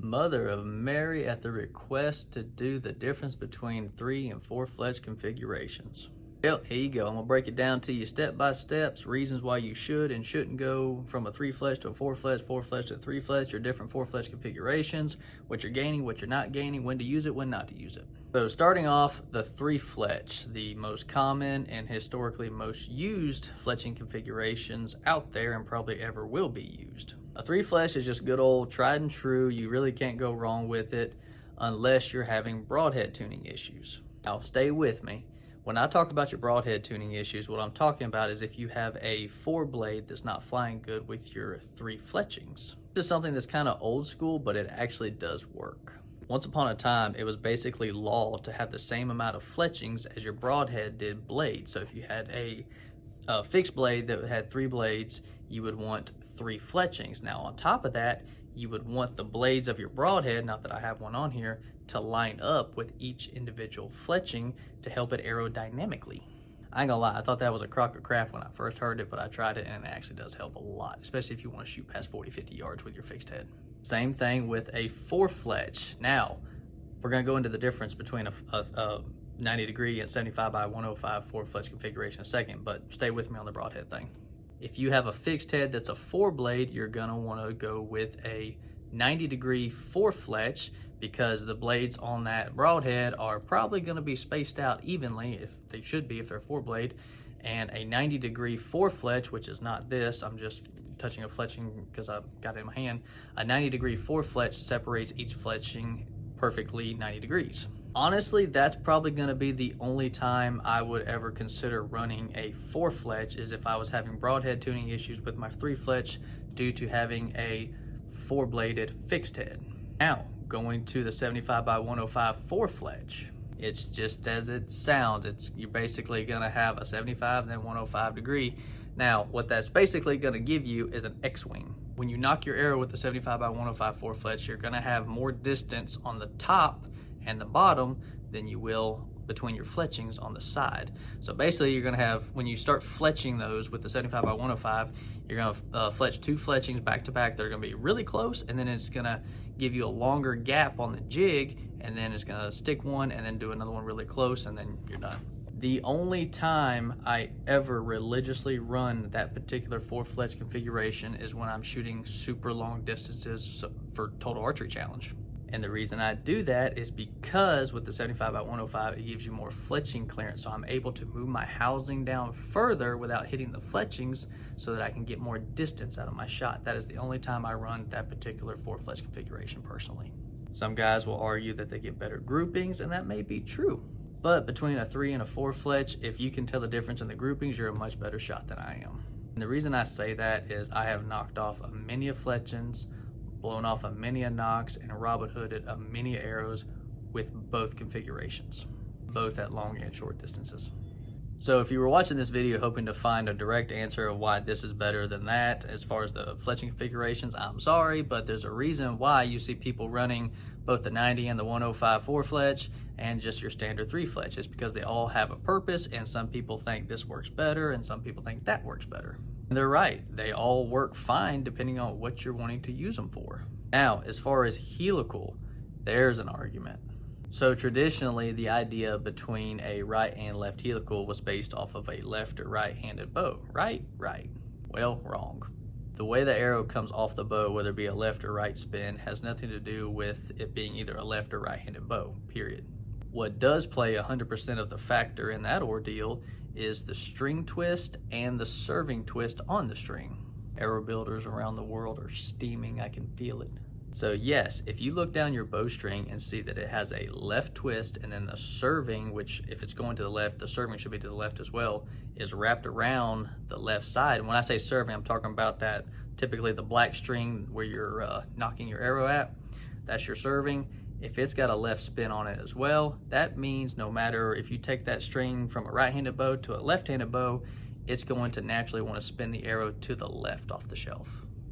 Mother of Mary at the request to do the difference between 3 and 4 fletch configurations. Well, here you go. I'm gonna break it down to you step by steps, reasons why you should and shouldn't go from a 3 fletch to a 4 fletch, 4 fletch to a 3 fletch, your different 4 fletch configurations, what you're gaining, what you're not gaining, when to use it, when not to use it. So starting off, the 3 fletch, the most common and historically most used fletching configurations out there and probably ever will be used. A 3 fletch is just good old tried and true. You really can't go wrong with it unless you're having broadhead tuning issues. Now stay with me. When I talk about your broadhead tuning issues, what I'm talking about is if you have a 4 blade that's not flying good with your 3 fletchings. This is something that's kind of old school, but it actually does work. Once upon a time, it was basically law to have the same amount of fletchings as your broadhead did blades. So if you had a fixed blade that had 3 blades, you would want 3 fletchings. Now on top of that, you would want the blades of your broadhead, not that I have one on here, to line up with each individual fletching to help it aerodynamically. I ain't gonna lie, I thought that was a crock of crap when I first heard it, but I tried it and it actually does help a lot, especially if you want to shoot past 40-50 yards with your fixed head. Same thing with a 4 fletch. Now, we're gonna go into the difference between a 90 degree and 75 by 105 4 fletch configuration in a second, but stay with me on the broadhead thing. If you have a fixed head that's a 4 blade, you're gonna wanna go with a 90 degree 4 fletch because the blades on that broadhead are probably gonna be spaced out evenly, if they should be if they're 4 blade, and a 90 degree 4 fletch, which is not this, I'm just touching a fletching because I've got it in my hand, a 90 degree 4 fletch separates each fletching perfectly 90 degrees. Honestly, that's probably going to be the only time I would ever consider running a 4 fletch is if I was having broadhead tuning issues with my 3 fletch due to having a 4 bladed fixed head. Now, going to the 75 by 105 4 fletch, it's just as it sounds. You're basically going to have a 75 and then 105 degree. Now, what that's basically going to give you is an X-wing. When you knock your arrow with the 75 by 105 4 fletch, you're going to have more distance on the top and the bottom than you will between your fletchings on the side. So basically you're gonna have, when you start fletching those with the 75 by 105, you're gonna fletch 2 fletchings back to back. They're gonna be really close, and then it's gonna give you a longer gap on the jig, and then it's gonna stick one and then do another one really close, and then you're done. The only time I ever religiously run that particular 4 fletch configuration is when I'm shooting super long distances for total archery challenge. And the reason I do that is because with the 75 by 105, it gives you more fletching clearance. So I'm able to move my housing down further without hitting the fletchings so that I can get more distance out of my shot. That is the only time I run that particular 4 fletch configuration personally. Some guys will argue that they get better groupings, and that may be true. But between a 3 and a 4 fletch, if you can tell the difference in the groupings, you're a much better shot than I am. And the reason I say that is I have knocked off a many of fletchings, blown off a many a nocks, and Robin Hooded a many arrows with both configurations, both at long and short distances. So if you were watching this video hoping to find a direct answer of why this is better than that as far as the fletching configurations, I'm sorry, but there's a reason why you see people running both the 90 and the 105 4 fletch and just your standard 3 fletch. It's because they all have a purpose, and some people think this works better and some people think that works better. And they're right, they all work fine depending on what you're wanting to use them for. Now, as far as helical, there's an argument. So traditionally, the idea between a right and left helical was based off of a left or right-handed bow, right? Right. Well, wrong. The way the arrow comes off the bow, whether it be a left or right spin, has nothing to do with it being either a left or right-handed bow, period. What does play 100% of the factor in that ordeal is the string twist and the serving twist on the string. Arrow builders around the world are steaming, I can feel it. So yes, if you look down your bowstring and see that it has a left twist, and then the serving, which if it's going to the left, the serving should be to the left as well, is wrapped around the left side. And when I say serving, I'm talking about that typically the black string where you're knocking your arrow at, that's your serving. If it's got a left spin on it as well, that means no matter if you take that string from a right-handed bow to a left-handed bow, it's going to naturally want to spin the arrow to the left off the shelf.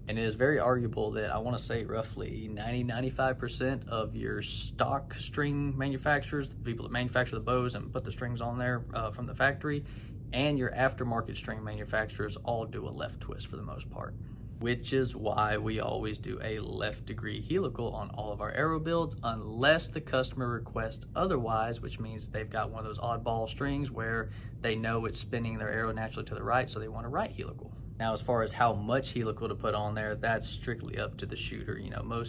And it is very arguable that I want to say roughly 90-95% of your stock string manufacturers, the people that manufacture the bows and put the strings on there from the factory, and your aftermarket string manufacturers all do a left twist for the most part. which is why we always do a left degree helical on all of our arrow builds, unless the customer requests otherwise, which means they've got one of those oddball strings where they know it's spinning their arrow naturally to the right, so they want a right helical. Now, as far as how much helical to put on there, that's strictly up to the shooter. You know,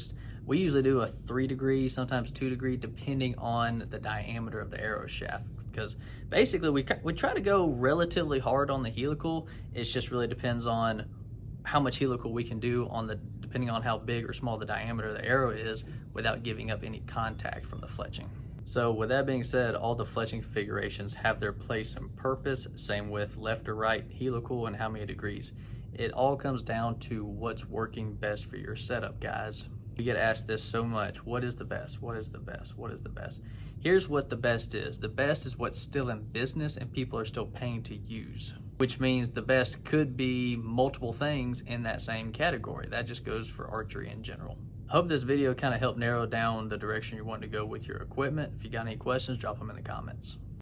we usually do a 3 degree, sometimes 2 degree, depending on the diameter of the arrow shaft. Because basically we try to go relatively hard on the helical. It just really depends on how much helical we can do depending on how big or small the diameter of the arrow is without giving up any contact from the fletching. So with that being said, all the fletching configurations have their place and purpose. Same with left or right helical and how many degrees. It all comes down to what's working best for your setup, guys. We get asked this so much. What is the best? What is the best? What is the best? Here's what the best is. The best is what's still in business and people are still paying to use, which means the best could be multiple things in that same category. That just goes for archery in general. I hope this video kind of helped narrow down the direction you want to go with your equipment. If you got any questions, drop them in the comments.